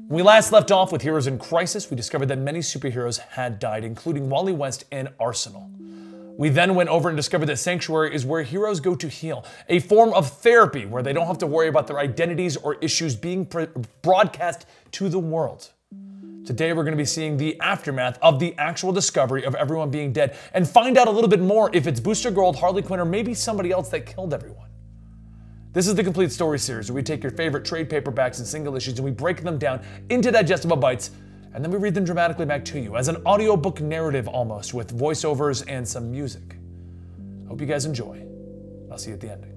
When we last left off with Heroes in Crisis, we discovered that many superheroes had died, including Wally West and Arsenal. We then went over and discovered that Sanctuary is where heroes go to heal, a form of therapy where they don't have to worry about their identities or issues being broadcast to the world. Today we're going to be seeing the aftermath of the actual discovery of everyone being dead and find out a little bit more if it's Booster Gold, Harley Quinn, or maybe somebody else that killed everyone. This is the Complete Story series where we take your favorite trade paperbacks and single issues and we break them down into digestible bites, and then we read them dramatically back to you as an audiobook narrative almost, with voiceovers and some music. Hope you guys enjoy. I'll see you at the ending.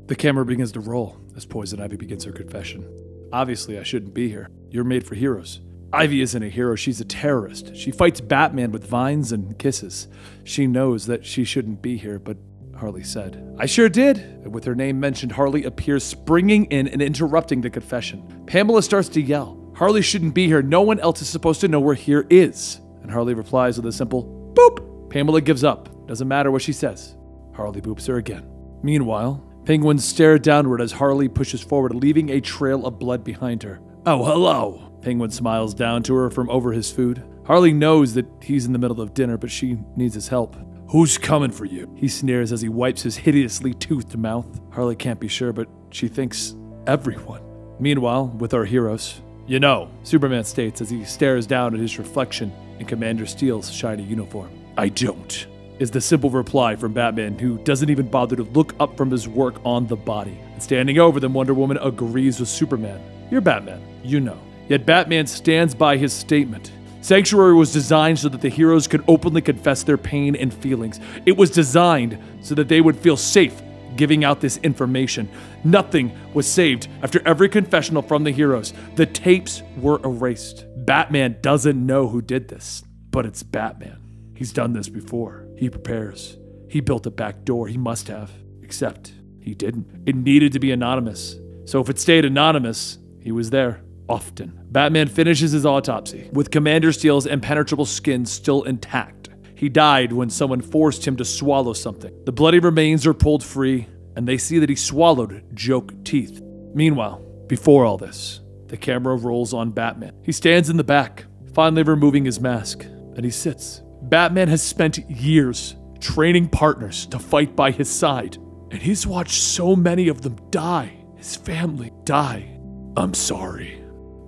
The camera begins to roll as Poison Ivy begins her confession. Obviously, I shouldn't be here. You're made for heroes. Ivy isn't a hero, she's a terrorist. She fights Batman with vines and kisses. She knows that she shouldn't be here, but Harley said, "I sure did." And with her name mentioned, Harley appears springing in and interrupting the confession. Pamela starts to yell, "Harley shouldn't be here. No one else is supposed to know where here is." And Harley replies with a simple boop. Pamela gives up. Doesn't matter what she says. Harley boops her again. Meanwhile, Penguins stare downward as Harley pushes forward, leaving a trail of blood behind her. "Oh, hello." Penguin smiles down to her from over his food. Harley knows that he's in the middle of dinner, but she needs his help. "Who's coming for you?" he sneers as he wipes his hideously toothed mouth. Harley can't be sure, but she thinks everyone. Meanwhile, with our heroes, "You know," Superman states as he stares down at his reflection in Commander Steel's shiny uniform. "I don't," is the simple reply from Batman, who doesn't even bother to look up from his work on the body. And standing over them, Wonder Woman agrees with Superman. "You're Batman, you know." Yet Batman stands by his statement. Sanctuary was designed so that the heroes could openly confess their pain and feelings. It was designed so that they would feel safe giving out this information. Nothing was saved after every confessional from the heroes. The tapes were erased. Batman doesn't know who did this, but it's Batman. He's done this before. He prepares. He built a back door. He must have. Except he didn't. It needed to be anonymous. So if it stayed anonymous, he was there. Often. Batman finishes his autopsy, with Commander Steel's impenetrable skin still intact. He died when someone forced him to swallow something. The bloody remains are pulled free, and they see that he swallowed joke teeth. Meanwhile, before all this, the camera rolls on Batman. He stands in the back, finally removing his mask, and he sits. Batman has spent years training partners to fight by his side, and he's watched so many of them die. His family die. "I'm sorry."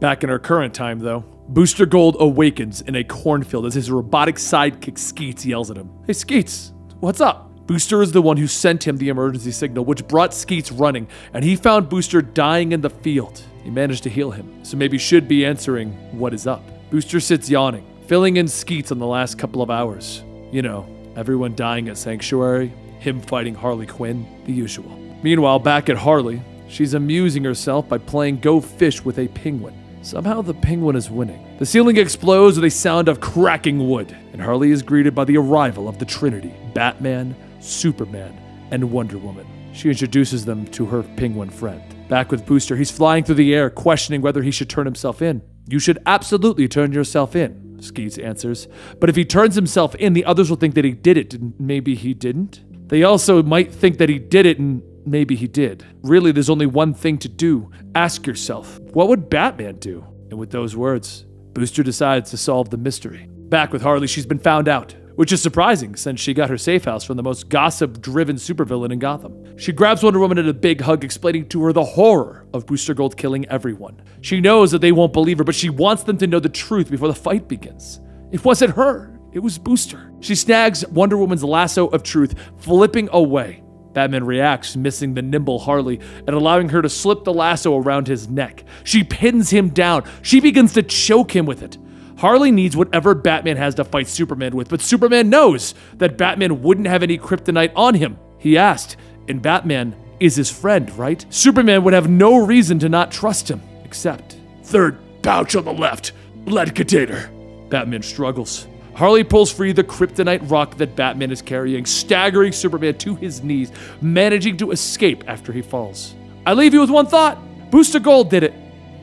Back in our current time, though, Booster Gold awakens in a cornfield as his robotic sidekick Skeets yells at him. "Hey Skeets, what's up?" Booster is the one who sent him the emergency signal, which brought Skeets running, and he found Booster dying in the field. He managed to heal him, so maybe should be answering what is up. Booster sits yawning, filling in Skeets on the last couple of hours. You know, everyone dying at Sanctuary, him fighting Harley Quinn, the usual. Meanwhile, back at Harley, she's amusing herself by playing Go Fish with a penguin. Somehow the penguin is winning. The ceiling explodes with a sound of cracking wood, and Harley is greeted by the arrival of the Trinity, Batman, Superman, and Wonder Woman. She introduces them to her penguin friend. Back with Booster, he's flying through the air, questioning whether he should turn himself in. "You should absolutely turn yourself in," Skeets answers. "But if he turns himself in, the others will think that he did it, and maybe he didn't. They also might think that he did it, and maybe he did. Really, there's only one thing to do. Ask yourself, what would Batman do?" And with those words, Booster decides to solve the mystery. Back with Harley, she's been found out, which is surprising since she got her safe house from the most gossip-driven supervillain in Gotham. She grabs Wonder Woman in a big hug, explaining to her the horror of Booster Gold killing everyone. She knows that they won't believe her, but she wants them to know the truth before the fight begins. It wasn't her, it was Booster. She snags Wonder Woman's lasso of truth, flipping away. Batman reacts, missing the nimble Harley and allowing her to slip the lasso around his neck. She pins him down. She begins to choke him with it. Harley needs whatever Batman has to fight Superman with, but Superman knows that Batman wouldn't have any kryptonite on him. He asked, and Batman is his friend, right? Superman would have no reason to not trust him, except, "Third pouch on the left, lead container." Batman struggles. Harley pulls free the kryptonite rock that Batman is carrying, staggering Superman to his knees, managing to escape after he falls. "I leave you with one thought. Booster Gold did it."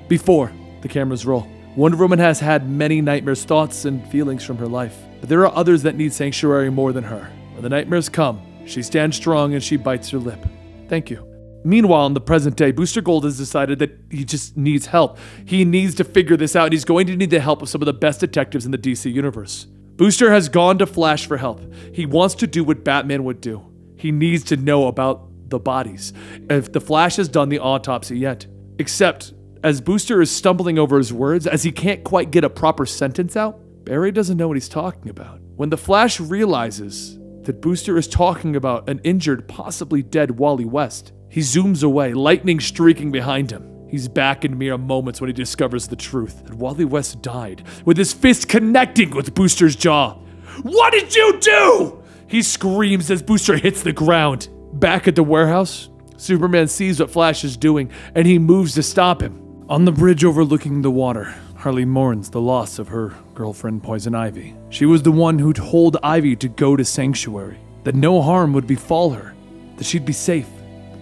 Before the cameras roll, Wonder Woman has had many nightmares, thoughts, and feelings from her life. But there are others that need Sanctuary more than her. When the nightmares come, she stands strong and she bites her lip. "Thank you." Meanwhile, in the present day, Booster Gold has decided that he just needs help. He needs to figure this out, and he's going to need the help of some of the best detectives in the DC universe. Booster has gone to Flash for help. He wants to do what Batman would do. He needs to know about the bodies. If the Flash has done the autopsy yet. Except, as Booster is stumbling over his words, as he can't quite get a proper sentence out, Barry doesn't know what he's talking about. When the Flash realizes that Booster is talking about an injured, possibly dead Wally West, he zooms away, lightning streaking behind him. He's back in mere moments when he discovers the truth, that Wally West died, with his fist connecting with Booster's jaw. "What did you do?" he screams as Booster hits the ground. Back at the warehouse, Superman sees what Flash is doing, and he moves to stop him. On the bridge overlooking the water, Harley mourns the loss of her girlfriend Poison Ivy. She was the one who told Ivy to go to Sanctuary, that no harm would befall her, that she'd be safe.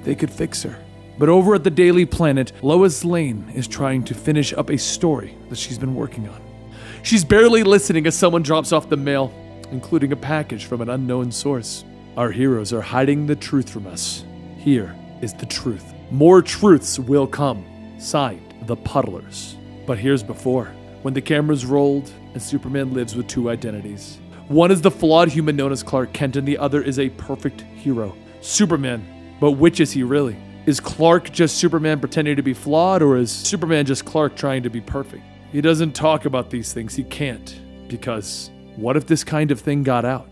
They could fix her. But over at the Daily Planet, Lois Lane is trying to finish up a story that she's been working on. She's barely listening as someone drops off the mail, including a package from an unknown source. Our heroes are hiding the truth from us. Here is the truth. More truths will come. Signed, The Puddlers. But here's before, when the cameras rolled and Superman lives with two identities. One is the flawed human known as Clark Kent, and the other is a perfect hero, Superman. But which is he really? Is Clark just Superman pretending to be flawed, or is Superman just Clark trying to be perfect? He doesn't talk about these things. He can't. Because what if this kind of thing got out?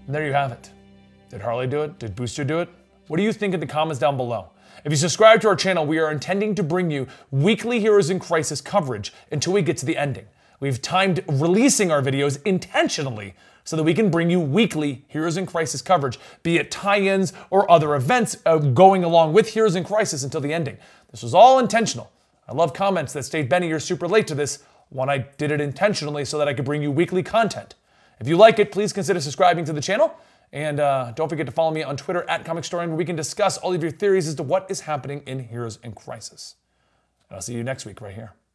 And there you have it. Did Harley do it? Did Booster do it? What do you think in the comments down below? If you subscribe to our channel, we are intending to bring you weekly Heroes in Crisis coverage until we get to the ending. We've timed releasing our videos intentionally so that we can bring you weekly Heroes in Crisis coverage, be it tie-ins or other events going along with Heroes in Crisis until the ending. This was all intentional. I love comments that state, "Benny, you're super late to this," when I did it intentionally so that I could bring you weekly content. If you like it, please consider subscribing to the channel. And don't forget to follow me on Twitter at Comicstorian, where we can discuss all of your theories as to what is happening in Heroes in Crisis. And I'll see you next week right here.